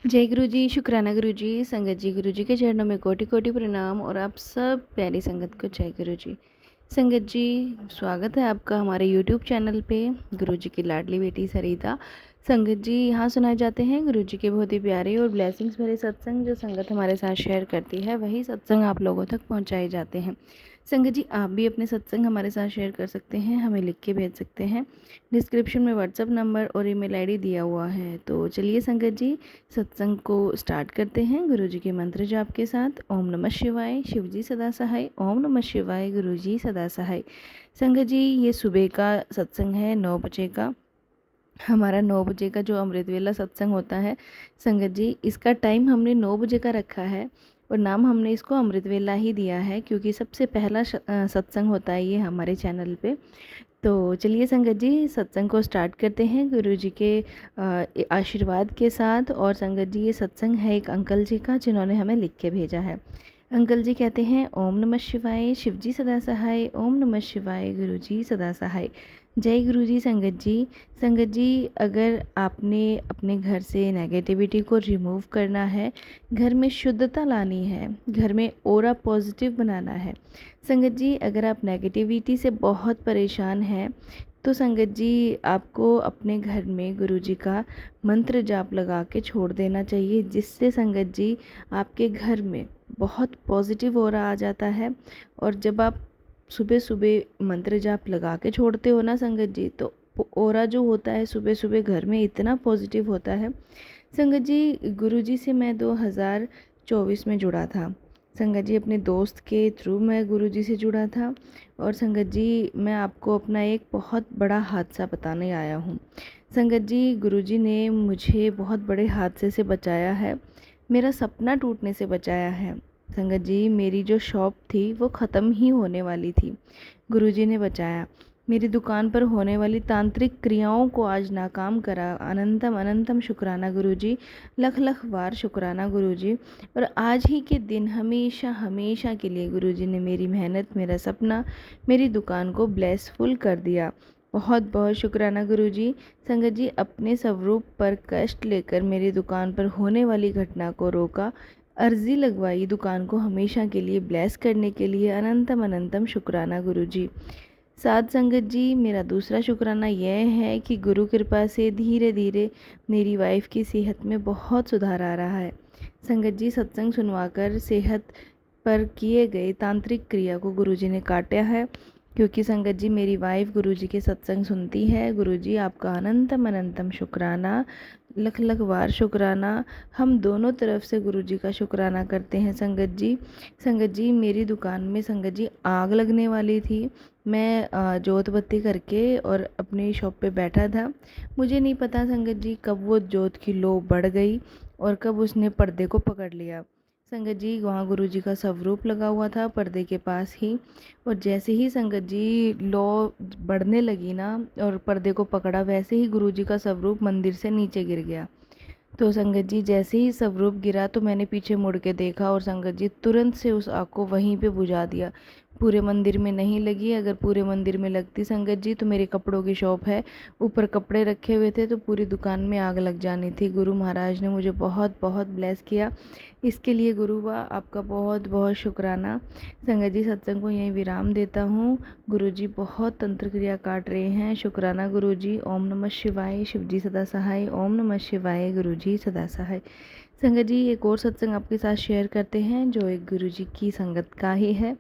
जय गुरु जी, शुक्राना गुरु जी, संगत जी गुरु जी के चरणों में कोटि कोटि प्रणाम और आप सब प्यारी संगत को जय गुरु जी। संगत जी, स्वागत है आपका हमारे यूट्यूब चैनल पे। गुरु जी की लाडली बेटी सरिता। संगत जी, यहाँ सुनाए जाते हैं गुरु जी के बहुत ही प्यारे और ब्लेसिंग्स भरे सत्संग। जो संगत हमारे साथ शेयर करती है वही सत्संग आप लोगों तक पहुँचाए जाते हैं। संगत जी, आप भी अपने सत्संग हमारे साथ शेयर कर सकते हैं, हमें लिख के भेज सकते हैं। डिस्क्रिप्शन में व्हाट्सअप नंबर और ईमेल आईडी दिया हुआ है। तो चलिए संगत जी, सत्संग को स्टार्ट करते हैं गुरु जी के मंत्र जाप के साथ। ओम नमः शिवाय, शिव जी सदा सहाय। ओम नमः शिवाय, गुरु जी सदा सहाय। संगत जी, ये सुबह का सत्संग है, 9 बजे का। हमारा 9 बजे का जो अमृत वेला सत्संग होता है संगत जी, इसका टाइम हमने 9 बजे का रखा है और नाम हमने इसको अमृत वेला ही दिया है, क्योंकि सबसे पहला सत्संग होता है ये हमारे चैनल पे। तो चलिए संगत जी, सत्संग को स्टार्ट करते हैं गुरु जी के आशीर्वाद के साथ। और संगत जी, ये सत्संग है एक अंकल जी का, जिन्होंने हमें लिख के भेजा है। अंकल जी कहते हैं, ओम नमः शिवाय, शिव जी सदा सहाय। ओम नमः शिवाय, गुरु जी सदा सहाय। जय गुरु जी। संगत जी, संगत जी, अगर आपने अपने घर से नेगेटिविटी को रिमूव करना है, घर में शुद्धता लानी है, घर में ऑरा पॉजिटिव बनाना है, संगत जी, अगर आप नेगेटिविटी से बहुत परेशान हैं, तो संगत जी आपको अपने घर में गुरु जी का मंत्र जाप लगा के छोड़ देना चाहिए, जिससे संगत जी आपके घर में बहुत पॉजिटिव ऑरा आ जाता है। और जब आप सुबह सुबह मंत्र जाप लगा के छोड़ते हो ना संगत जी, तो ऑरा जो होता है सुबह सुबह घर में इतना पॉजिटिव होता है। संगत जी, गुरु जी से मैं 2024 में जुड़ा था। संगत जी, अपने दोस्त के थ्रू मैं गुरु जी से जुड़ा था। और संगत जी, मैं आपको अपना एक बहुत बड़ा हादसा बताने आया हूँ। संगत जी, गुरु जी ने मुझे बहुत बड़े हादसे से बचाया है, मेरा सपना टूटने से बचाया है। संगत जी, मेरी जो शॉप थी वो ख़त्म ही होने वाली थी, गुरु जी ने बचाया। मेरी दुकान पर होने वाली तांत्रिक क्रियाओं को आज नाकाम करा। अनंतम अनंतम शुक्राना गुरु जी, लख लख बार शुक्राना गुरु जी। और आज ही के दिन हमेशा हमेशा के लिए गुरु जी ने मेरी मेहनत, मेरा सपना, मेरी दुकान को ब्लेसफुल कर दिया। बहुत बहुत शुक्राना गुरु जी। संगत जी, अपने स्वरूप पर कष्ट लेकर मेरी दुकान पर होने वाली घटना को रोका, अर्जी लगवाई दुकान को हमेशा के लिए ब्लेस करने के लिए। अनंतम अनंतम शुक्राना गुरु जी। साथ संगत जी, मेरा दूसरा शुक्राना यह है कि गुरु कृपा से धीरे धीरे मेरी वाइफ की सेहत में बहुत सुधार आ रहा है। संगत जी, सत्संग सुनवाकर सेहत पर किए गए तांत्रिक क्रिया को गुरुजी ने काटा है, क्योंकि संगत जी मेरी वाइफ गुरुजी के सत्संग सुनती है। गुरुजी, आपका अनंतम अनंतम शुक्राना, लख लख बार शुक्राना। हम दोनों तरफ से गुरुजी का शुक्राना करते हैं संगत जी। संगत जी, मेरी दुकान में संगत जी आग लगने वाली थी। मैं जोत बत्ती करके और अपनी शॉप पे बैठा था। मुझे नहीं पता संगत जी कब वो जोत की लो बढ़ गई और कब उसने पर्दे को पकड़ लिया। संगत जी, वहाँ गुरु जी का स्वरूप लगा हुआ था पर्दे के पास ही। और जैसे ही संगत जी लो बढ़ने लगी ना और पर्दे को पकड़ा, वैसे ही गुरु जी का स्वरूप मंदिर से नीचे गिर गया। तो संगत जी, जैसे ही स्वरूप गिरा तो मैंने पीछे मुड़ के देखा और संगत जी तुरंत से उस आग को वहीं पे बुझा दिया। पूरे मंदिर में नहीं लगी। अगर पूरे मंदिर में लगती संगत जी, तो मेरे कपड़ों की शॉप है, ऊपर कपड़े रखे हुए थे, तो पूरी दुकान में आग लग जानी थी। गुरु महाराज ने मुझे बहुत बहुत ब्लेस किया। इसके लिए गुरुवा, आपका बहुत बहुत शुक्राना। संगत जी, सत्संग को यहीं विराम देता हूँ। गुरु जी बहुत तंत्र क्रिया काट रहे हैं। शुक्राना गुरु जी। ओम नमः शिवाय, शिव जी सदा सहाय। ओम नमः शिवाय, गुरु जी सदा सहाय। संगत जी, एक और सत्संग आपके साथ शेयर करते हैं, जो एक गुरु जी की संगत का ही है।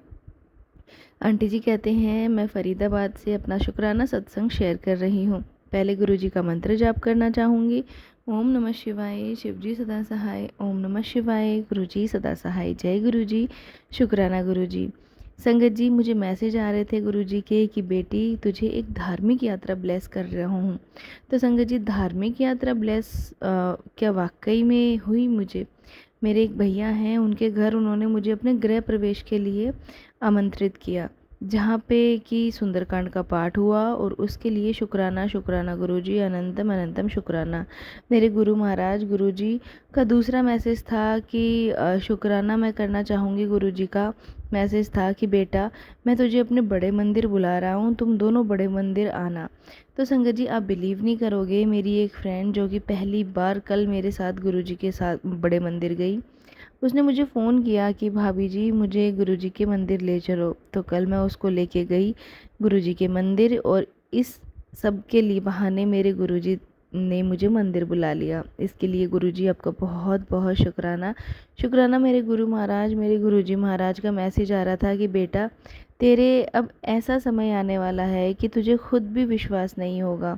आंटी जी कहते हैं, मैं फरीदाबाद से अपना शुक्राना सत्संग शेयर कर रही हूँ। पहले गुरु जी का मंत्र जाप करना चाहूँगी। ओम नमः शिवाय, शिव जी सदा सहाय। ओम नमः शिवाय, गुरु जी सदा सहाय। जय गुरु जी, शुक्राना गुरु जी। संगत जी, मुझे मैसेज आ रहे थे गुरु जी के कि बेटी, तुझे एक धार्मिक यात्रा ब्लेस कर रहा हूँ। तो संगत जी, धार्मिक यात्रा ब्लेस क्या वाकई में हुई मुझे? मेरे एक भैया हैं, उनके घर उन्होंने मुझे अपने गृह प्रवेश के लिए आमंत्रित किया। जहाँ पे कि सुंदरकांड का पाठ हुआ, और उसके लिए शुक्राना शुक्राना गुरुजी, अनंतम अनंतम शुक्राना मेरे गुरु महाराज। गुरुजी का दूसरा मैसेज था कि शुक्राना मैं करना चाहूँगी। गुरुजी का मैसेज था कि बेटा, मैं तुझे अपने बड़े मंदिर बुला रहा हूँ, तुम दोनों बड़े मंदिर आना। तो संगत जी, आप बिलीव नहीं करोगे, मेरी एक फ्रेंड जो कि पहली बार कल मेरे साथ गुरुजी के साथ बड़े मंदिर गई, उसने मुझे फ़ोन किया कि भाभी जी मुझे गुरुजी के मंदिर ले चलो। तो कल मैं उसको लेके गई गुरुजी के मंदिर, और इस सब के लिए बहाने मेरे गुरुजी ने मुझे मंदिर बुला लिया। इसके लिए गुरुजी आपका बहुत बहुत शुक्राना। शुक्राना मेरे गुरु महाराज। मेरे गुरुजी महाराज का मैसेज आ रहा था कि बेटा, तेरे अब ऐसा समय आने वाला है कि तुझे खुद भी विश्वास नहीं होगा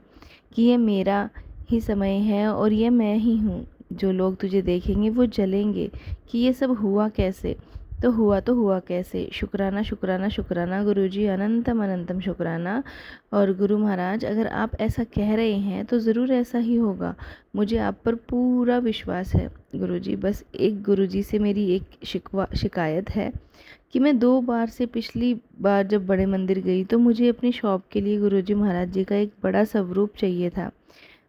कि ये मेरा ही समय है और ये मैं ही हूँ। जो लोग तुझे देखेंगे वो जलेंगे कि ये सब हुआ कैसे। तो हुआ कैसे। शुक्राना शुक्राना शुक्राना गुरुजी, अनंतम अनंतम शुक्राना। और गुरु महाराज, अगर आप ऐसा कह रहे हैं तो ज़रूर ऐसा ही होगा, मुझे आप पर पूरा विश्वास है। गुरुजी, बस एक गुरुजी से मेरी एक शिकायत है कि मैं 2 बार से, पिछली बार जब बड़े मंदिर गई तो मुझे अपनी शॉप के लिए गुरुजी महाराज जी का एक बड़ा स्वरूप चाहिए था।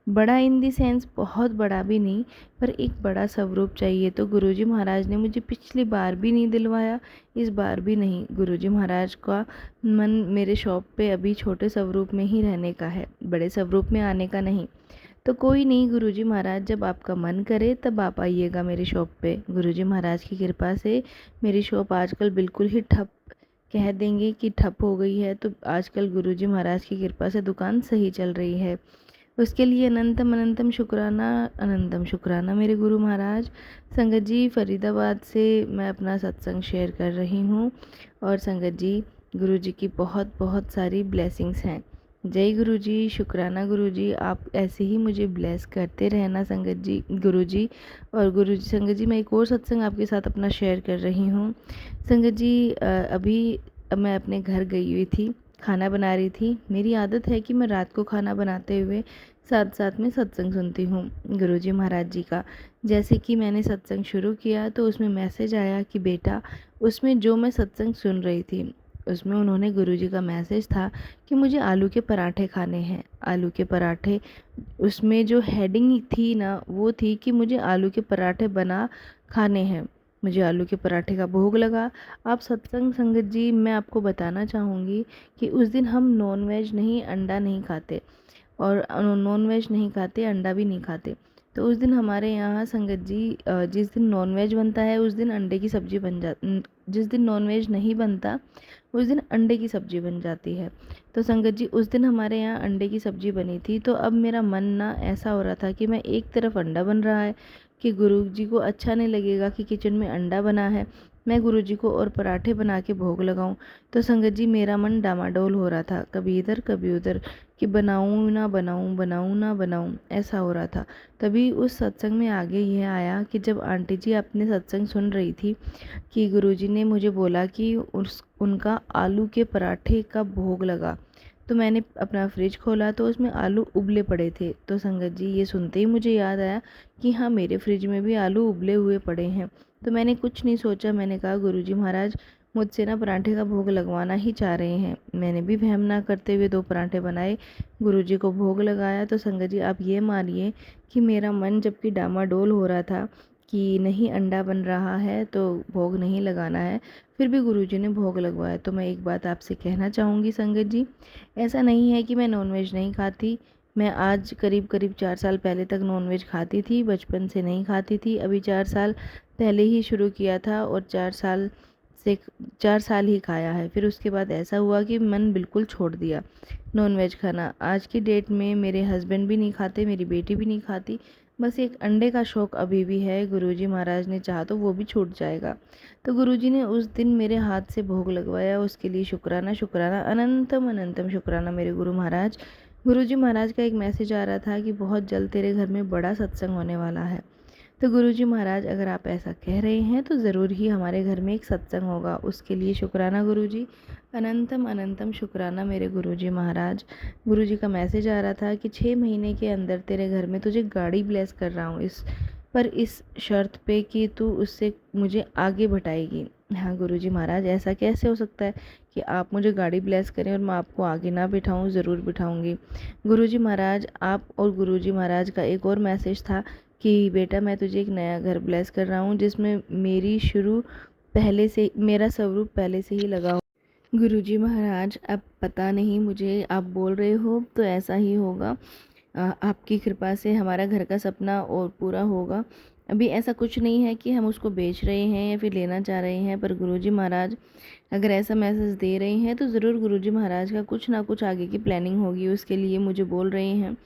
बड़ा इन दी सेंस बहुत बड़ा भी नहीं, पर एक बड़ा स्वरूप चाहिए। तो गुरुजी महाराज ने मुझे पिछली बार भी नहीं दिलवाया, इस बार भी नहीं। गुरुजी महाराज का मन मेरे शॉप पे अभी छोटे स्वरूप में ही रहने का है, बड़े स्वरूप में आने का नहीं। तो कोई नहीं गुरुजी महाराज, जब आपका मन करे तब आप आइएगा मेरी शॉप पे। गुरुजी महाराज की कृपा से मेरी शॉप आजकल बिल्कुल ही ठप, कह देंगे कि ठप हो गई है। तो आजकल गुरुजी महाराज की कृपा से दुकान सही चल रही है। उसके लिए अनंतम अनंतम शुक्राना मेरे गुरु महाराज। संगत जी, फरीदाबाद से मैं अपना सत्संग शेयर कर रही हूँ। और संगत जी, गुरु जी की बहुत बहुत सारी ब्लेसिंग्स हैं। जय गुरु जी, शुक्राना गुरु जी, आप ऐसे ही मुझे ब्लेस करते रहना संगत जी, गुरु जी। और गुरु जी, संगत जी, मैं एक और सत्संग आपके साथ अपना शेयर कर रही हूँ। संगत जी, अभी मैं अपने घर गई हुई थी, खाना बना रही थी। मेरी आदत है कि मैं रात को खाना बनाते हुए साथ साथ में सत्संग सुनती हूँ गुरुजी महाराज जी का। जैसे कि मैंने सत्संग शुरू किया तो उसमें मैसेज आया कि बेटा, उसमें जो मैं सत्संग सुन रही थी उसमें उन्होंने गुरुजी का मैसेज था कि मुझे आलू के पराठे खाने हैं। आलू के पराठे, उसमें जो हेडिंग थी ना, वो थी कि मुझे आलू के पराठे बना खाने हैं। मुझे आलू के पराठे का भोग लगा। आप सत्संग संगत जी, मैं आपको बताना चाहूँगी कि उस दिन हम नॉन वेज नहीं, अंडा नहीं खाते, और नॉन वेज नहीं खाते, अंडा भी नहीं खाते। तो उस दिन हमारे यहाँ संगत जी, जिस दिन नॉन वेज बनता है उस दिन अंडे की सब्ज़ी बन जा, जिस दिन नॉन वेज नहीं बनता उस दिन अंडे की सब्ज़ी बन जाती है। तो संगत जी, उस दिन हमारे यहाँ अंडे की सब्ज़ी बनी थी। तो अब मेरा मन ना ऐसा हो रहा था कि मैं एक तरफ अंडा बन रहा है कि गुरु जी को अच्छा नहीं लगेगा कि किचन में अंडा बना है, मैं गुरु जी को और पराठे बना के भोग लगाऊं। तो संगत जी, मेरा मन डामाडोल हो रहा था, कभी इधर कभी उधर, कि बनाऊं ना बनाऊं, बनाऊं ना बनाऊं, ऐसा हो रहा था। तभी उस सत्संग में आगे यह आया कि जब आंटी जी अपने सत्संग सुन रही थी कि गुरुजी ने मुझे बोला कि उनका आलू के पराठे का भोग लगा। तो मैंने अपना फ्रिज खोला तो उसमें आलू उबले पड़े थे। तो संगत जी, ये सुनते ही मुझे याद आया कि हाँ, मेरे फ्रिज में भी आलू उबले हुए पड़े हैं। तो मैंने कुछ नहीं सोचा, मैंने कहा गुरुजी महाराज मुझसे ना पराठे का भोग लगवाना ही चाह रहे हैं। मैंने भी वहम ना करते हुए 2 पराठे बनाए, गुरुजी को भोग लगाया। तो संगत जी, आप ये मानिए कि मेरा मन जबकि डामाडोल हो रहा था कि नहीं अंडा बन रहा है तो भोग नहीं लगाना है, फिर भी गुरुजी ने भोग लगवाया। तो मैं एक बात आपसे कहना चाहूँगी संगत जी, ऐसा नहीं है कि मैं नॉनवेज नहीं खाती। मैं आज करीब करीब 4 साल पहले तक नॉनवेज खाती थी, बचपन से नहीं खाती थी। अभी 4 साल पहले ही शुरू किया था और 4 साल ही खाया है। फिर उसके बाद ऐसा हुआ कि मन बिल्कुल छोड़ दिया नॉनवेज खाना। आज की डेट में मेरे हस्बैंड भी नहीं खाते, मेरी बेटी भी नहीं खाती। बस एक अंडे का शौक़ अभी भी है, गुरुजी महाराज ने चाहा तो वो भी छूट जाएगा। तो गुरुजी ने उस दिन मेरे हाथ से भोग लगवाया, उसके लिए शुक्राना शुक्राना, अनंतम अनंतम शुक्राना मेरे गुरु महाराज। गुरुजी महाराज का एक मैसेज आ रहा था कि बहुत जल्द तेरे घर में बड़ा सत्संग होने वाला है। तो गुरुजी महाराज, अगर आप ऐसा कह रहे हैं तो ज़रूर ही हमारे घर में एक सत्संग होगा, उसके लिए शुक्राना गुरुजी, अनंतम अनंतम शुक्राना मेरे गुरुजी महाराज। गुरुजी का मैसेज आ रहा था कि 6 महीने के अंदर तेरे घर में तुझे गाड़ी ब्लेस कर रहा हूँ, इस शर्त पे कि तू उससे मुझे आगे बढ़ाएगी। हाँ गुरुजी महाराज, ऐसा कैसे हो सकता है कि आप मुझे गाड़ी ब्लेस करें और मैं आपको आगे ना बिठाऊं? ज़रूर बिठाऊंगी। गुरुजी महाराज, आप और गुरुजी महाराज का एक और मैसेज था कि बेटा मैं तुझे एक नया घर ब्लेस कर रहा हूँ जिसमें मेरा स्वरूप पहले से ही लगा हो। गुरुजी महाराज, अब पता नहीं मुझे, आप बोल रहे हो तो ऐसा ही होगा। आपकी कृपा से हमारा घर का सपना और पूरा होगा। अभी ऐसा कुछ नहीं है कि हम उसको बेच रहे हैं या फिर लेना चाह रहे हैं, पर गुरुजी महाराज अगर ऐसा मैसेज दे रहे हैं तो ज़रूर गुरुजी महाराज का कुछ ना कुछ आगे की प्लानिंग होगी, उसके लिए मुझे बोल रहे हैं।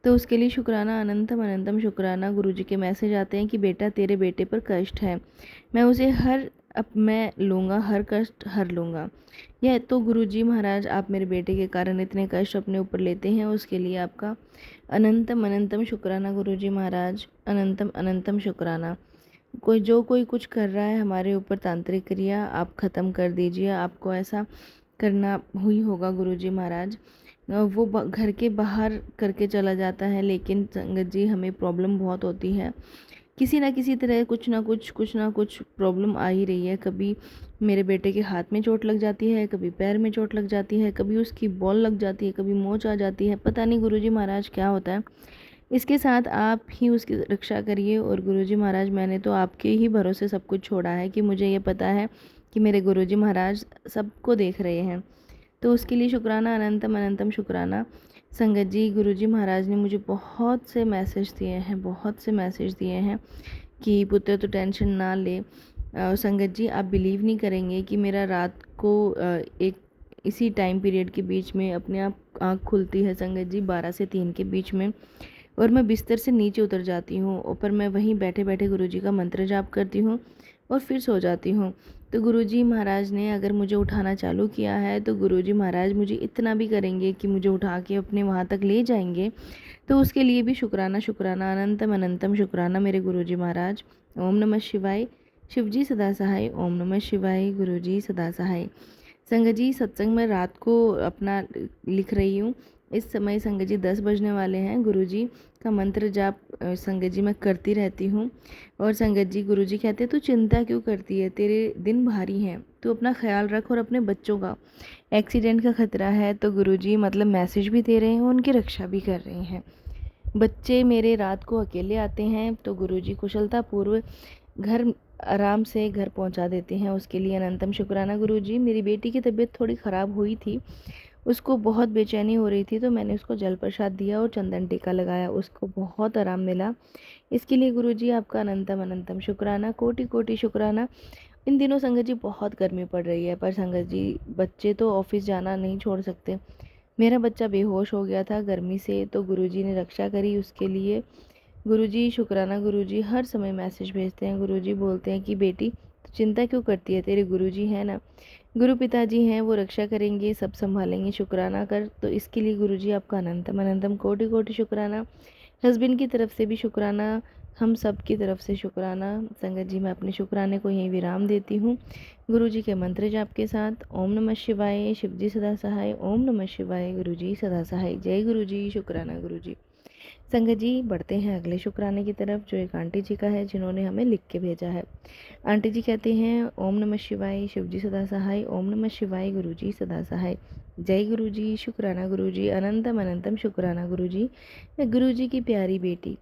तो उसके लिए शुक्राना, अनंतम अनंतम शुक्राना। गुरुजी के मैसेज आते हैं कि बेटा तेरे बेटे पर कष्ट है, मैं उसे अब मैं लूँगा, हर कष्ट हर लूँगा। यह तो गुरुजी महाराज आप मेरे बेटे के कारण इतने कष्ट अपने ऊपर लेते हैं, उसके लिए आपका अनंतम अनंतम शुक्राना गुरुजी महाराज, अनंतम अनंतम शुक्राना। कोई कुछ कर रहा है हमारे ऊपर तांत्रिक क्रिया, आप ख़त्म कर दीजिए। आपको ऐसा करना हुई होगा गुरुजी महाराज। वो घर के बाहर करके चला जाता है, लेकिन संगत जी हमें प्रॉब्लम बहुत होती है। किसी ना किसी तरह कुछ ना कुछ प्रॉब्लम आ ही रही है। कभी मेरे बेटे के हाथ में चोट लग जाती है, कभी पैर में चोट लग जाती है, कभी उसकी बॉल लग जाती है, कभी मोच आ जाती है। पता नहीं गुरुजी महाराज क्या होता है। इसके साथ आप ही उसकी रक्षा करिए। और गुरुजी महाराज, मैंने तो आपके ही भरोसे सब कुछ छोड़ा है कि मुझे ये पता है कि मेरे गुरुजी महाराज सबको देख रहे हैं। तो उसके लिए शुक्राना, अनंतम अनंतम शुक्राना। संगत जी, गुरुजी महाराज ने मुझे बहुत से मैसेज दिए हैं कि पुत्र तो टेंशन ना ले। संगत जी, आप बिलीव नहीं करेंगे कि मेरा रात को एक इसी टाइम पीरियड के बीच में अपने आप आँख खुलती है संगत जी, 12 से 3 के बीच में, और मैं बिस्तर से नीचे उतर जाती हूँ और पर मैं वहीं बैठे बैठे गुरुजी का मंत्र जाप करती हूँ और फिर सो जाती हूँ। तो गुरुजी महाराज ने अगर मुझे उठाना चालू किया है तो गुरुजी महाराज मुझे इतना भी करेंगे कि मुझे उठा के अपने वहाँ तक ले जाएंगे। तो उसके लिए भी शुक्राना शुक्राना, अनंतम अनंतम शुक्राना मेरे गुरुजी महाराज। ओम नमः शिवाय। शिवजी सदा सहाय। ओम नमः शिवाय। गुरुजी सदा सहाय। संगत जी, सत्संग में रात को अपना लिख रही हूँ। इस समय संगत जी 10 बजने वाले हैं। गुरुजी का मंत्र जाप संगत जी मैं करती रहती हूँ। और संगत जी, गुरुजी कहते हैं तू चिंता क्यों करती है, तेरे दिन भारी हैं, तू अपना ख्याल रख और अपने बच्चों का, एक्सीडेंट का खतरा है। तो गुरुजी मतलब मैसेज भी दे रहे हैं, उनकी रक्षा भी कर रहे हैं। बच्चे मेरे रात को अकेले आते हैं तो गुरुजी कुशलतापूर्व घर आराम से घर पहुंचा देते हैं। उसके लिए अनंतम शुक्राना गुरुजी। मेरी बेटी की तबीयत थोड़ी ख़राब हुई थी, उसको बहुत बेचैनी हो रही थी, तो मैंने उसको जल प्रसाद दिया और चंदन टीका लगाया, उसको बहुत आराम मिला। इसके लिए गुरुजी आपका अनंतम अनंतम शुक्राना, कोटि कोटि शुक्राना। इन दिनों संगत जी बहुत गर्मी पड़ रही है, पर संगत जी बच्चे तो ऑफिस जाना नहीं छोड़ सकते। मेरा बच्चा बेहोश हो गया था गर्मी से, तो गुरुजी ने रक्षा करी। उसके लिए गुरुजी शुक्राना। गुरुजी हर समय मैसेज भेजते हैं। गुरुजी बोलते हैं कि बेटी तू चिंता क्यों करती है, तेरे गुरुजी हैं ना, गुरु पिताजी हैं, वो रक्षा करेंगे, सब संभालेंगे, शुक्राना कर। तो इसके लिए गुरुजी आपका अनंतम अनंतम कोटि कोटि शुक्राना। हस्बैंड की तरफ से भी शुक्राना, हम सब की तरफ से शुक्राना। संगत जी, मैं अपने शुक्राने को यहीं विराम देती हूँ गुरुजी के मंत्र जाप के साथ। ओम नमः शिवाय। शिवजी सदा सहाय। ओम नमः शिवाय। गुरुजी सदा सहाय। जय गुरुजी। शुक्राना गुरुजी। संगत जी, बढ़ते हैं अगले शुक्राने की तरफ, जो एक आंटी जी का है जिन्होंने हमें लिख के भेजा है। आंटी जी कहते हैं ओम नमः शिवाय। शिवजी सदा सहाय। ओम नमः शिवाय। गुरुजी सदा सहाय। जय गुरुजी। शुक्राना गुरुजी। अनंतम अनंतम शुक्राना गुरुजी। मैं गुरुजी की प्यारी बेटी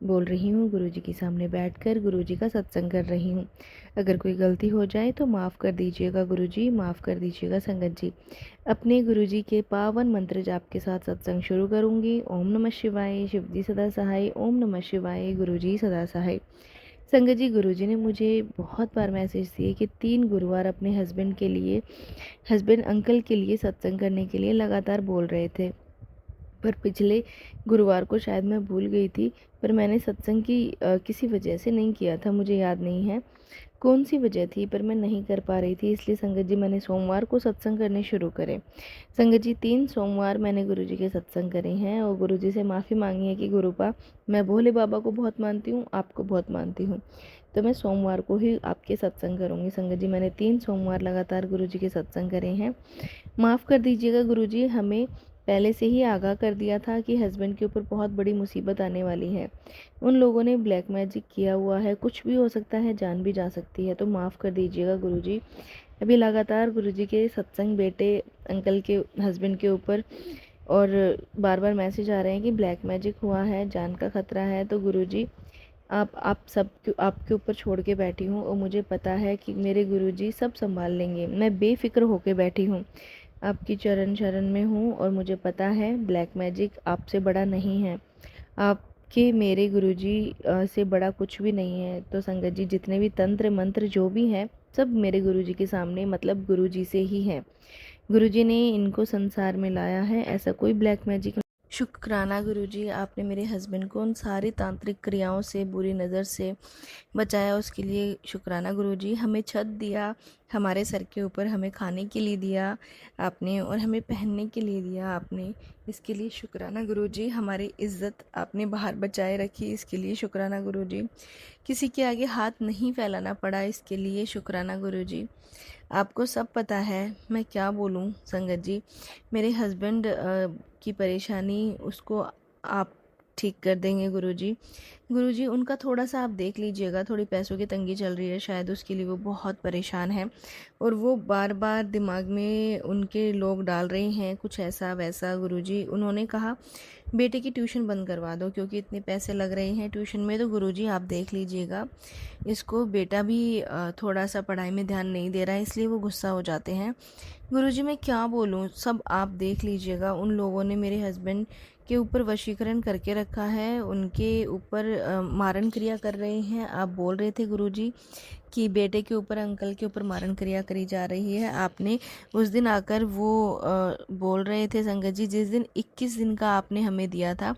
बोल रही हूँ, गुरुजी के सामने बैठकर गुरुजी का सत्संग कर रही हूँ। अगर कोई गलती हो जाए तो माफ़ कर दीजिएगा गुरुजी, माफ़ कर दीजिएगा संगत जी। अपने गुरुजी के पावन मंत्र जाप के साथ सत्संग शुरू करूँगी। ओम नमः शिवाय। शिवजी सदा सहाय। ओम नमः शिवाय। गुरुजी सदा सहाय। संगत जी, गुरुजी ने मुझे बहुत बार मैसेज दिए कि 3 गुरुवार अपने हस्बैंड अंकल के लिए सत्संग करने के लिए लगातार बोल रहे थे, पर पिछले गुरुवार को शायद मैं भूल गई थी, पर मैंने सत्संग किसी वजह से नहीं किया था, मुझे याद नहीं है कौन सी वजह थी, पर मैं नहीं कर पा रही थी। इसलिए संगत जी मैंने सोमवार को सत्संग करने शुरू करे। संगत जी 3 सोमवार मैंने गुरुजी के सत्संग करे हैं और गुरुजी से माफ़ी मांगी है कि गुरुपा, मैं भोले बाबा को बहुत मानती हूँ, आपको बहुत मानती हूँ, तो मैं सोमवार को ही आपके सत्संग करूँगी। संगत जी, मैंने 3 सोमवार लगातार गुरुजी के सत्संग करे हैं। माफ़ कर दीजिएगा गुरुजी, हमें पहले से ही आगाह कर दिया था कि हस्बैंड के ऊपर बहुत बड़ी मुसीबत आने वाली है। उन लोगों ने ब्लैक मैजिक किया हुआ है, कुछ भी हो सकता है, जान भी जा सकती है, तो माफ़ कर दीजिएगा गुरुजी। अभी लगातार गुरुजी के सत्संग बेटे अंकल के हस्बैंड के ऊपर और बार बार मैसेज आ रहे हैं कि ब्लैक मैजिक हुआ है, जान का खतरा है। तो गुरुजी आप सब आपके ऊपर छोड़ के बैठी हूँ और मुझे पता है कि मेरे गुरुजी सब संभाल लेंगे। मैं बेफ़िक्र होके बैठी हूँ, आपकी चरण शरण में हूँ और मुझे पता है ब्लैक मैजिक आपसे बड़ा नहीं है। आपके मेरे गुरुजी से बड़ा कुछ भी नहीं है। तो संगत जी, जितने भी तंत्र मंत्र जो भी हैं, सब मेरे गुरुजी के सामने, मतलब गुरुजी से ही हैं। गुरुजी ने इनको संसार में लाया है, ऐसा कोई ब्लैक मैजिक। शुक्राना गुरुजी, आपने मेरे हस्बैंड को उन सारी तांत्रिक क्रियाओं से, बुरी नज़र से बचाया, उसके लिए शुक्राना गुरुजी। हमें छत दिया हमारे सर के ऊपर, हमें खाने के लिए दिया आपने और हमें पहनने के लिए दिया आपने, इसके लिए शुक्राना गुरुजी। हमारी इज़्ज़त आपने बाहर बचाए रखी, इसके लिए शुक्राना गुरुजी। किसी के आगे हाथ नहीं फैलाना पड़ा, इसके लिए शुक्राना गुरुजी। आपको सब पता है, मैं क्या बोलूं संगत जी। मेरे हस्बैंड की परेशानी उसको आप ठीक कर देंगे गुरुजी। गुरुजी, उनका थोड़ा सा आप देख लीजिएगा, थोड़ी पैसों की तंगी चल रही है, शायद उसके लिए वो बहुत परेशान है और वो बार बार दिमाग में उनके लोग डाल रहे हैं कुछ ऐसा वैसा। गुरुजी, उन्होंने कहा बेटे की ट्यूशन बंद करवा दो क्योंकि इतने पैसे लग रहे हैं ट्यूशन में। तो गुरुजी आप देख लीजिएगा, इसको बेटा भी थोड़ा सा पढ़ाई में ध्यान नहीं दे रहा है, इसलिए वो गुस्सा हो जाते हैं। गुरुजी, मैं क्या बोलूँ, सब आप देख लीजिएगा। उन लोगों ने मेरे हस्बैंड के ऊपर वशीकरण करके रखा है, उनके ऊपर मारन क्रिया कर रहे हैं। आप बोल रहे थे गुरुजी कि बेटे के ऊपर, अंकल के ऊपर मारन क्रिया करी जा रही है। आपने उस दिन आकर वो बोल रहे थे संगत जी, जिस दिन 21 दिन का आपने हमें दिया था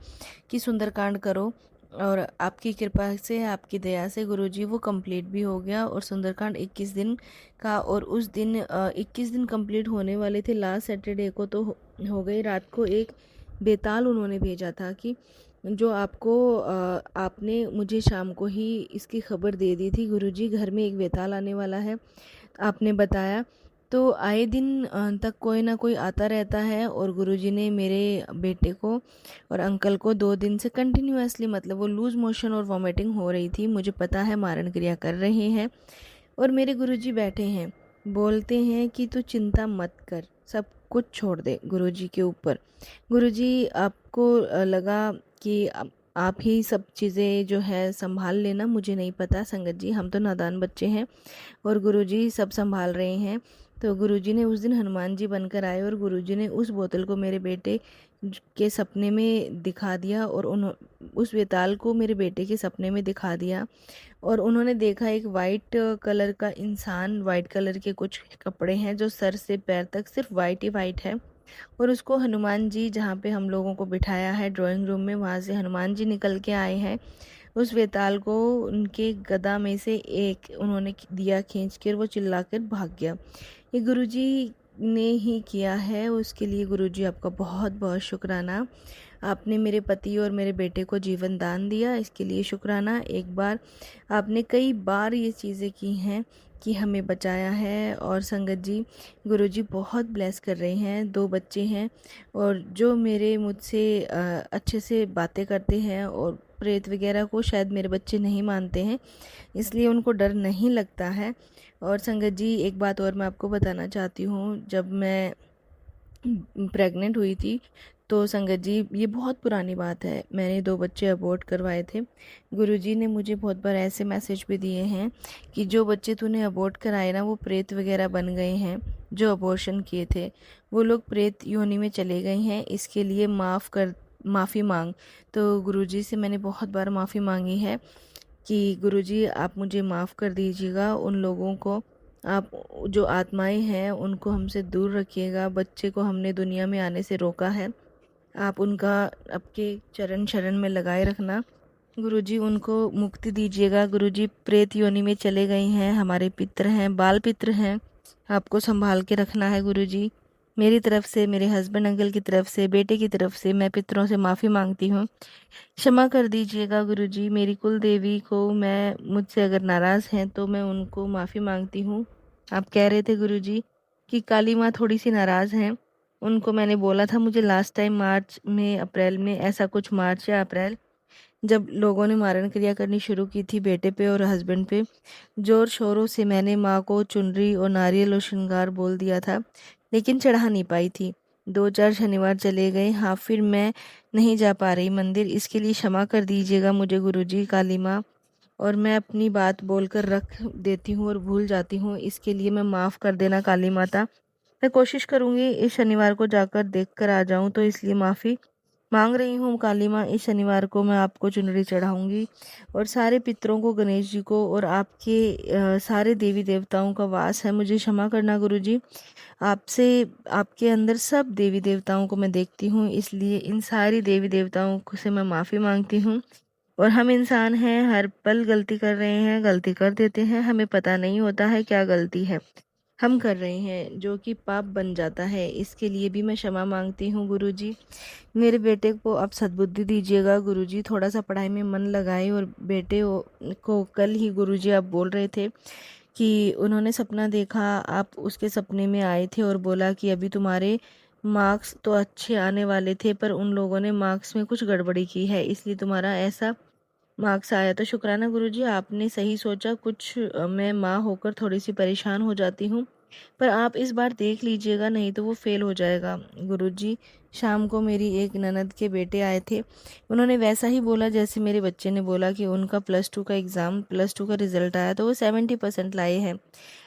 कि सुंदरकांड करो, और आपकी कृपा से, आपकी दया से गुरुजी वो कंप्लीट भी हो गया और सुंदरकांड 21 दिन का। और उस दिन 21 दिन कंप्लीट होने वाले थे, लास्ट सैटरडे को तो हो गई। रात को एक बेताल उन्होंने भेजा था कि जो आपको आपने मुझे शाम को ही इसकी खबर दे दी थी गुरुजी, घर में एक बेताल आने वाला है, आपने बताया। तो आए दिन तक कोई ना कोई आता रहता है और गुरुजी ने मेरे बेटे को और अंकल को 2 दिन से कंटिन्यूअसली, मतलब वो लूज़ मोशन और वॉमिटिंग हो रही थी, मुझे पता है मारण क्रिया कर रहे हैं। और मेरे गुरुजी बैठे हैं, बोलते हैं कि तू चिंता मत कर, सब कुछ छोड़ दे गुरुजी के ऊपर। गुरुजी, आपको लगा कि आप ही सब चीज़ें जो है संभाल लेना, मुझे नहीं पता संगत जी, हम तो नादान बच्चे हैं और गुरुजी सब संभाल रहे हैं। तो गुरुजी ने उस दिन हनुमान जी बनकर आए और गुरुजी ने उस बोतल को मेरे बेटे के सपने में दिखा दिया और उस बेताल को मेरे बेटे के सपने में दिखा दिया। और उन्होंने देखा एक वाइट कलर का इंसान, वाइट कलर के कुछ कपड़े हैं जो सर से पैर तक सिर्फ वाइट ही वाइट है, और उसको हनुमान जी, जहाँ पे हम लोगों को बिठाया है ड्राइंग रूम में, वहाँ से हनुमान जी निकल के आए हैं। उस वेताल को उनके गदा में से एक उन्होंने दिया खींच कर, वो चिल्लाकर भाग गया। ये गुरुजी ने ही किया है, उसके लिए गुरुजी आपका बहुत बहुत शुक्राना। आपने मेरे पति और मेरे बेटे को जीवन दान दिया, इसके लिए शुक्राना। एक बार आपने कई बार ये चीज़ें की हैं कि हमें बचाया है। और संगत जी, गुरुजी बहुत ब्लेस कर रहे हैं, 2 बच्चे हैं और जो मेरे मुझसे अच्छे से बातें करते हैं, और प्रेत वगैरह को शायद मेरे बच्चे नहीं मानते हैं, इसलिए उनको डर नहीं लगता है। और संगत जी, एक बात और मैं आपको बताना चाहती हूँ, जब मैं प्रेग्नेंट हुई थी तो संगत जी, ये बहुत पुरानी बात है, मैंने 2 बच्चे अबॉर्ट करवाए थे। गुरुजी ने मुझे बहुत बार ऐसे मैसेज भी दिए हैं कि जो बच्चे तूने अबॉर्ट कराए ना, वो प्रेत वगैरह बन गए हैं, जो अबॉर्शन किए थे वो लोग प्रेत योनि में चले गए हैं, इसके लिए माफ़ी मांग। तो गुरुजी से मैंने बहुत बार माफ़ी मांगी है कि गुरुजी आप मुझे माफ़ कर दीजिएगा, उन लोगों को, आप जो आत्माएं हैं उनको हमसे दूर रखिएगा। बच्चे को हमने दुनिया में आने से रोका है, आप उनका आपके चरण शरण में लगाए रखना। गुरुजी, उनको मुक्ति दीजिएगा। गुरुजी प्रेत योनि में चले गए हैं, हमारे पितर हैं, बाल पितर हैं, आपको संभाल के रखना है गुरुजी। मेरी तरफ से, मेरे हस्बैंड अंकल की तरफ से, बेटे की तरफ से मैं पितरों से माफ़ी मांगती हूँ, क्षमा कर दीजिएगा गुरुजी। मेरी कुल देवी को, मैं मुझसे अगर नाराज़ हैं तो मैं उनको माफ़ी मांगती हूँ। आप कह रहे थे गुरुजी कि काली माँ थोड़ी सी नाराज़ हैं, उनको मैंने बोला था, मुझे लास्ट टाइम मार्च में, अप्रैल में, ऐसा कुछ मार्च या अप्रैल, जब लोगों ने मारन क्रिया करनी शुरू की थी बेटे पे और हस्बैंड पे, जोर शोरों से मैंने माँ को चुनरी और नारियल और श्रृंगार बोल दिया था, लेकिन चढ़ा नहीं पाई थी। 2-4 शनिवार चले गए। हाँ, फिर मैं नहीं जा पा रही मंदिर, इसके लिए क्षमा कर दीजिएगा मुझे गुरुजी, काली माँ। और मैं अपनी बात बोलकर रख देती हूँ और भूल जाती हूँ, इसके लिए मैं माफ़ कर देना काली माता। मैं कोशिश करूँगी इस शनिवार को जाकर देख कर आ जाऊँ, तो इसलिए माफ़ी मांग रही हूँ काली माँ। इस शनिवार को मैं आपको चुनरी चढ़ाऊँगी और सारे पितरों को, गणेश जी को और आपके सारे देवी देवताओं का वास है, मुझे क्षमा करना गुरुजी। आपसे, आपके अंदर सब देवी देवताओं को मैं देखती हूँ, इसलिए इन सारी देवी देवताओं से मैं माफ़ी मांगती हूँ। और हम इंसान हैं, हर पल गलती कर रहे हैं, गलती कर देते हैं, हमें पता नहीं होता है क्या गलती है हम कर रहे हैं, जो कि पाप बन जाता है। इसके लिए भी मैं क्षमा मांगती हूँ गुरुजी। मेरे बेटे को आप सद्बुद्धि दीजिएगा गुरुजी, थोड़ा सा पढ़ाई में मन लगाए। और बेटे को कल ही गुरुजी आप बोल रहे थे कि उन्होंने सपना देखा, आप उसके सपने में आए थे और बोला कि अभी तुम्हारे मार्क्स तो अच्छे आने वाले थे, पर उन लोगों ने मार्क्स में कुछ गड़बड़ी की है, इसलिए तुम्हारा ऐसा मार्क्स आया। तो शुक्राना गुरुजी, आपने सही सोचा। कुछ मैं माँ होकर थोड़ी सी परेशान हो जाती हूँ, पर आप इस बार देख लीजिएगा, नहीं तो वो फेल हो जाएगा गुरुजी। शाम को मेरी एक ननद के बेटे आए थे, उन्होंने वैसा ही बोला जैसे मेरे बच्चे ने बोला कि उनका प्लस टू का रिजल्ट आया तो वो 70% लाए हैं।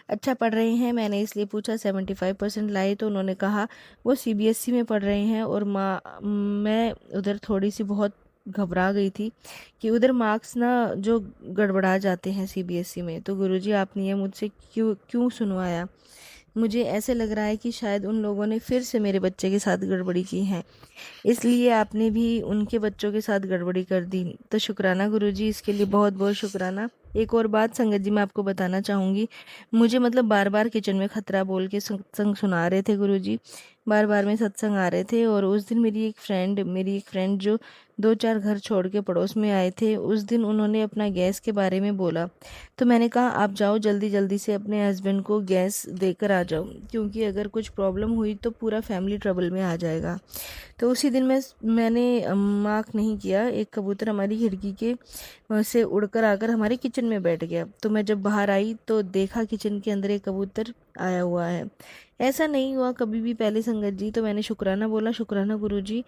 अच्छा पढ़ रहे हैं? मैंने इसलिए पूछा 75% लाए, तो उन्होंने कहा वो सीबीएसई में पढ़ रहे हैं। और माँ, मैं उधर थोड़ी सी बहुत घबरा गई थी कि उधर मार्क्स ना जो गड़बड़ा जाते हैं सीबीएसई में। तो गुरुजी आपने ये मुझसे क्यों क्यों सुनवाया? मुझे ऐसे लग रहा है कि शायद उन लोगों ने फिर से मेरे बच्चे के साथ गड़बड़ी की है, इसलिए आपने भी उनके बच्चों के साथ गड़बड़ी कर दी। तो शुक्राना गुरुजी, इसके लिए बहुत बहुत शुक्राना। एक और बात संगत जी मैं आपको बताना चाहूँगी, मुझे मतलब बार बार किचन में खतरा बोल के सत्संग सुना रहे थे गुरुजी, बार बार में सत्संग आ रहे थे। और उस दिन मेरी एक फ्रेंड जो 2-4 घर छोड़ के पड़ोस में आए थे, उस दिन उन्होंने अपना गैस के बारे में बोला। तो मैंने कहा आप जाओ जल्दी जल्दी से अपने हस्बैंड को गैस देकर आ जाओ, क्योंकि अगर कुछ प्रॉब्लम हुई तो पूरा फैमिली ट्रबल में आ जाएगा। तो उसी दिन मैंने मार्क नहीं किया, एक कबूतर हमारी खिड़की के से उड़कर आकर हमारे किचन में बैठ गया। तो मैं जब बाहर आई तो देखा किचन के अंदर एक कबूतर आया हुआ है। ऐसा नहीं हुआ कभी भी पहले संगत जी। तो मैंने शुक्राना बोला, शुक्राना गुरुजी,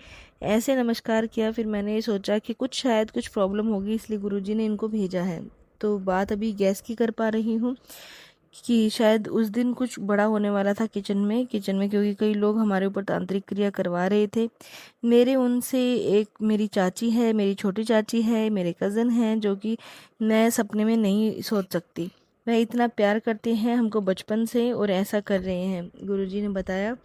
ऐसे नमस्कार किया। फिर मैंने सोचा कि शायद कुछ प्रॉब्लम होगी, इसलिए गुरुजी ने इनको भेजा है। तो बात अभी गैस की कर पा रही हूँ कि शायद उस दिन कुछ बड़ा होने वाला था किचन में, क्योंकि कई लोग हमारे ऊपर तांत्रिक क्रिया करवा रहे थे। मेरे उनसे, एक मेरी चाची है, मेरी छोटी चाची है, मेरे कज़न हैं, जो कि मैं सपने में नहीं सोच सकती। वह इतना प्यार करते हैं हमको बचपन से और ऐसा कर रहे हैं। गुरुजी ने बताया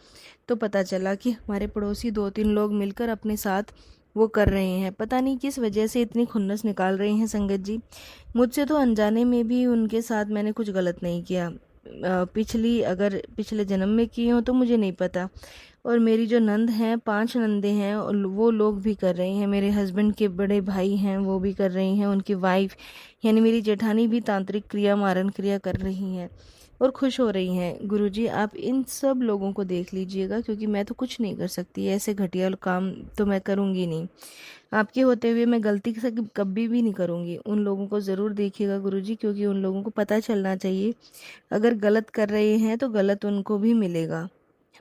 तो पता चला कि हमारे पड़ोसी 2-3 लोग मिलकर अपने साथ वो कर रहे हैं। पता नहीं किस वजह से इतनी खुन्नस निकाल रहे हैं संगत जी। मुझसे तो अनजाने में भी उनके साथ मैंने कुछ गलत नहीं किया। अगर पिछले जन्म में की हो तो मुझे नहीं पता। और मेरी जो नंद हैं, 5 नंदे हैं, और वो लोग भी कर रहे हैं। मेरे हस्बैंड के बड़े भाई हैं, वो भी कर रही हैं। उनकी वाइफ यानी मेरी जेठानी भी तांत्रिक क्रिया, मारन क्रिया कर रही हैं और खुश हो रही हैं। गुरुजी आप इन सब लोगों को देख लीजिएगा, क्योंकि मैं तो कुछ नहीं कर सकती, ऐसे घटिया काम तो मैं करूँगी नहीं। आपके होते हुए मैं गलती से कभी भी नहीं करूँगी। उन लोगों को ज़रूर देखिएगा गुरुजी, क्योंकि उन लोगों को पता चलना चाहिए, अगर गलत कर रहे हैं तो गलत उनको भी मिलेगा,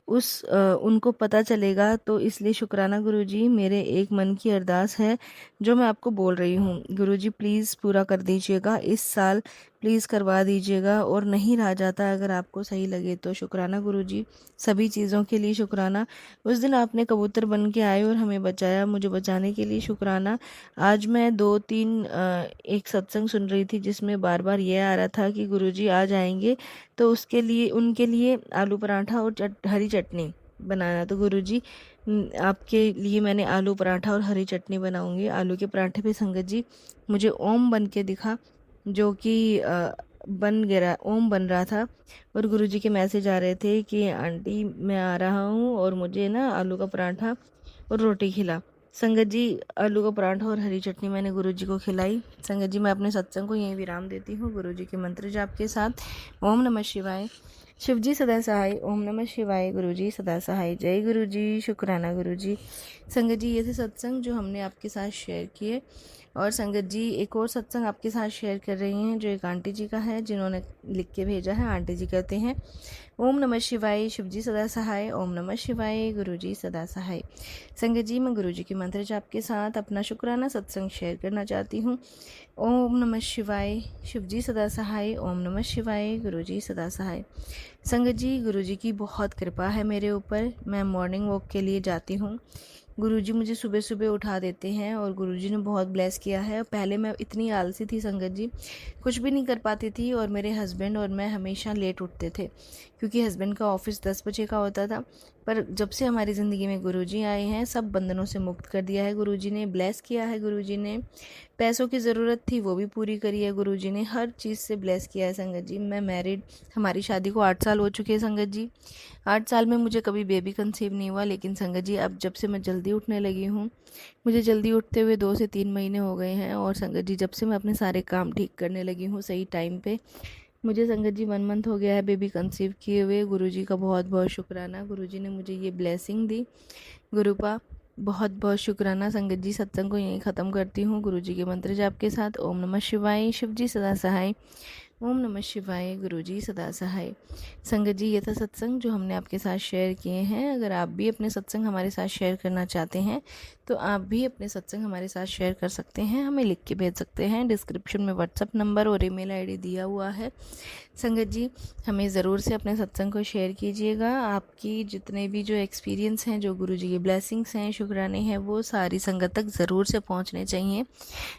उनको पता चलेगा। तो इसलिए शुक्राना गुरुजी, मेरे एक मन की अरदास है जो मैं आपको बोल रही हूँ। गुरुजी प्लीज़ पूरा कर दीजिएगा, इस साल प्लीज़ करवा दीजिएगा। और नहीं रहा जाता अगर आपको सही लगे तो। शुक्राना गुरुजी, सभी चीज़ों के लिए शुक्राना। उस दिन आपने कबूतर बन के आए और हमें बचाया, मुझे बचाने के लिए शुक्राना। आज मैं 2-3 एक सत्संग सुन रही थी जिसमें बार बार ये आ रहा था कि गुरुजी आ जाएंगे, तो उसके लिए, उनके लिए आलू पराठा और हरी चटनी बनाना। तो गुरुजी आपके लिए मैंने आलू पराठा और हरी चटनी बनाऊंगी। आलू के पराठे पे संगत जी मुझे ओम बन के दिखा, जो कि बन गया, ओम बन रहा था। और गुरुजी के मैसेज आ रहे थे कि आंटी मैं आ रहा हूँ और मुझे ना आलू का पराठा और रोटी खिला। संगत जी, आलू का पराठा और हरी चटनी मैंने गुरुजी को खिलाई। संगत जी, मैं अपने सत्संग को यहीं विराम देती हूँ गुरुजी के मंत्र जाप के साथ। ओम नमः शिवाय। शिवजी सदा सहाय। ओम नमः शिवाय। गुरुजी सदा सहाय। जय गुरुजी। शुक्राना गुरुजी। संगत जी, ये थे सत्संग जो हमने आपके साथ शेयर किए। और संगत जी, एक और सत्संग आपके साथ शेयर कर रही हैं जो एक आंटी जी का है, जिन्होंने लिख के भेजा है। आंटी जी कहते हैं, ओम नमः शिवाय। शिवजी सदा सहाय। ओम नमः शिवाय। गुरुजी सदा सहाय। संगत जी, मैं गुरुजी के मंत्र जाप के साथ अपना शुक्राना सत्संग शेयर करना चाहती हूँ। ओम नमः शिवाय। शिवजी सदा सहाय। ओम नमः शिवाय। गुरुजी सदा सहाय। संगत जी, गुरुजी की बहुत कृपा है मेरे ऊपर। मैं मॉर्निंग वॉक के लिए जाती हूँ। गुरुजी मुझे सुबह सुबह उठा देते हैं और गुरुजी ने बहुत ब्लेस किया है। पहले मैं इतनी आलसी थी संगत जी, कुछ भी नहीं कर पाती थी, और मेरे हस्बैंड और मैं हमेशा लेट उठते थे क्योंकि हस्बैंड का ऑफिस 10 बजे का होता था। पर जब से हमारी ज़िंदगी में गुरुजी आए हैं, सब बंधनों से मुक्त कर दिया है गुरुजी ने, ब्लेस किया है गुरुजी ने। पैसों की ज़रूरत थी वो भी पूरी करी है गुरुजी ने, हर चीज़ से ब्लेस किया है संगत जी। मैं मैरिड, हमारी शादी को 8 साल हो चुके हैं संगत जी। 8 साल में मुझे कभी बेबी कंसीव नहीं हुआ, लेकिन संगत जी अब जब से मैं जल्दी उठने लगी हूँ, मुझे जल्दी उठते हुए 2 से 3 महीने हो गए हैं। और संगत जी, जब से मैं अपने सारे काम ठीक करने लगी हूँ सही टाइम पे, मुझे संगत जी 1 मंथ हो गया है बेबी कंसीव किए हुए। गुरुजी का बहुत बहुत शुक्राना, गुरुजी ने मुझे ये ब्लेसिंग दी। गुरुपा, बहुत बहुत शुक्राना। संगत जी, सत्संग को यहीं ख़त्म करती हूँ गुरुजी के मंत्र जाप के साथ। ओम नमः शिवाय। शिवजी सदा सहाय। ओम नमः शिवाय। गुरुजी सदा सहाय। संगत जी, ये था सत्संग जो हमने आपके साथ शेयर किए हैं। अगर आप भी अपने सत्संग हमारे साथ शेयर करना चाहते हैं तो आप भी अपने सत्संग हमारे साथ शेयर कर सकते हैं, हमें लिख के भेज सकते हैं। डिस्क्रिप्शन में व्हाट्सअप नंबर और ईमेल आईडी दिया हुआ है। संगत जी, हमें ज़रूर से अपने सत्संग को शेयर कीजिएगा। आपकी जितने भी जो एक्सपीरियंस हैं, जो गुरुजी की ब्लेसिंग्स हैं, शुक्राने हैं, वो सारी संगत तक ज़रूर से पहुंचने चाहिए।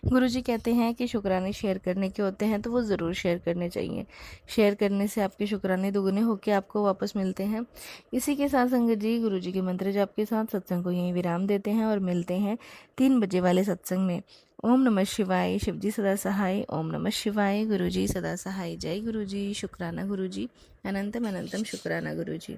गुरुजी कहते हैं कि शुक्राने शेयर करने के होते हैं, तो वो ज़रूर शेयर करने चाहिए। शेयर करने से आपके शुक्राने दुगने होकर आपको वापस मिलते हैं। इसी के साथ संगत जी, गुरुजी के मंत्र जाप के साथ सत्संग को यहीं विराम देते हैं और मिलते हैं 3 बजे वाले सत्संग में। ओम नमः शिवाय। शिवजी सदा सहाय। ओम नमः शिवाय। गुरुजी सदा सहाय। जय गुरुजी। शुक्राना गुरुजी। अनंतम अनंतम शुक्राना गुरुजी।